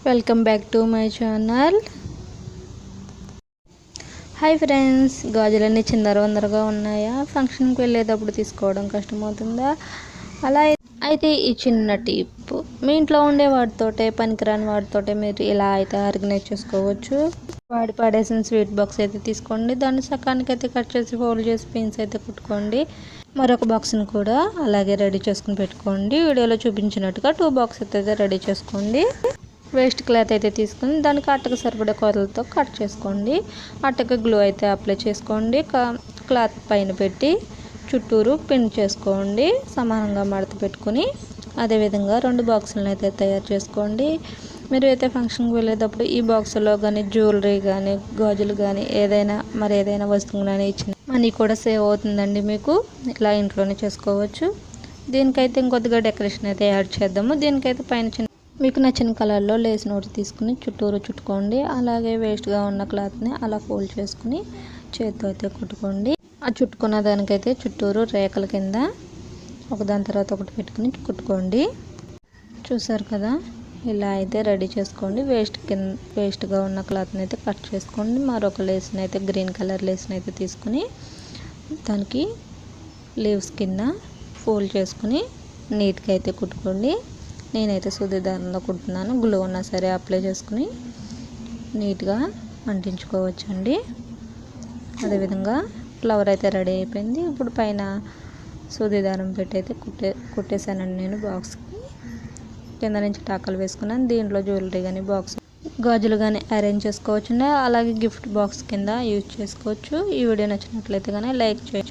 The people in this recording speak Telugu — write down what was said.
Welcome back to my channel. Hi friends, గాజులన్నీ చిందరవందరగా ఉన్నాయా? ఫంక్షన్కి వెళ్ళేటప్పుడు తీసుకోవడం కష్టమవుతుందా? అలా అయితే ఈ చిన్న టిప్ మీ ఇంట్లో ఉండే వాటితోటే, పనికిరాని వాటితోటే మీరు ఇలా అయితే ఆర్గనైజ్ చేసుకోవచ్చు. వాడి పడేసిన స్వీట్ బాక్స్ అయితే తీసుకోండి, దాన్ని సకానికి అయితే కట్ చేసి ఫోల్డ్ చేసి పిన్స్ అయితే కుట్టుకోండి. మరొక బాక్స్ని కూడా అలాగే రెడీ చేసుకుని పెట్టుకోండి. వీడియోలో చూపించినట్టుగా 2 బాక్సెస్ అయితే రెడీ చేసుకోండి. వేస్ట్ క్లాత్ అయితే తీసుకుని దానికి అట్టకు సరిపడే కొలతలతో కట్ చేసుకోండి. అట్టకు గ్లూ అయితే అప్లై చేసుకోండి. క్లాత్ పైన పెట్టి చుట్టూరు పిన్ చేసుకోండి. సమానంగా మడత పెట్టుకుని అదేవిధంగా 2 బాక్సులను అయితే తయారు చేసుకోండి. మీరు అయితే ఫంక్షన్కి వెళ్ళేటప్పుడు ఈ బాక్సులో కానీ జ్యువెలరీ కానీ గాజులు కానీ ఏదైనా వస్తువులు కానీ ఇచ్చిన మనీ కూడా సేవ్ అవుతుందండి. మీకు ఇలా ఇంట్లోనే చేసుకోవచ్చు. దీనికైతే ఇంకొద్దిగా డెకరేషన్ అయితే యాడ్ చేద్దాము. దీనికైతే పైన మీకు నచ్చిన కలర్లో లేస్ నోట్ తీసుకుని చుట్టూరు చుట్టుకోండి. అలాగే వేస్ట్గా ఉన్న క్లాత్ని అలా ఫోల్డ్ చేసుకుని చేతితో అయితే కుట్టుకోండి. ఆ చుట్టుకున్న దానికైతే చుట్టూరు రేఖల కింద ఒకదాని తర్వాత ఒకటి పెట్టుకుని కుట్టుకోండి. చూసారు కదా, ఇలా అయితే రెడీ చేసుకోండి. వేస్ట్గా ఉన్న క్లాత్ని అయితే కట్ చేసుకోండి. మరొక లేస్ని అయితే గ్రీన్ కలర్ లేస్ని అయితే తీసుకుని దానికి లీవ్స్ కింద ఫోల్డ్ చేసుకుని నీట్గా అయితే కుట్టుకోండి. నేనైతే సూది దారంలో కుడుతున్నాను. గ్లూ ఉన్నా సరే అప్లై చేసుకుని నీట్గా అంటించుకోవచ్చండి. అదేవిధంగా ఫ్లవర్ అయితే రెడీ అయిపోయింది. ఇప్పుడు పైన సూది దారం పెట్టి అయితే కుట్టేసానండి. నేను బాక్స్కి కింద నుంచి టాకలు వేసుకున్నాను. దీంట్లో జ్యువెలరీ కానీ బాక్స్ గాజులు కానీ అరేంజ్ చేసుకోవచ్చు. అలాగే గిఫ్ట్ బాక్స్ కింద యూజ్ చేసుకోవచ్చు. ఈ వీడియో నచ్చినట్లయితే కానీ లైక్ చేయండి.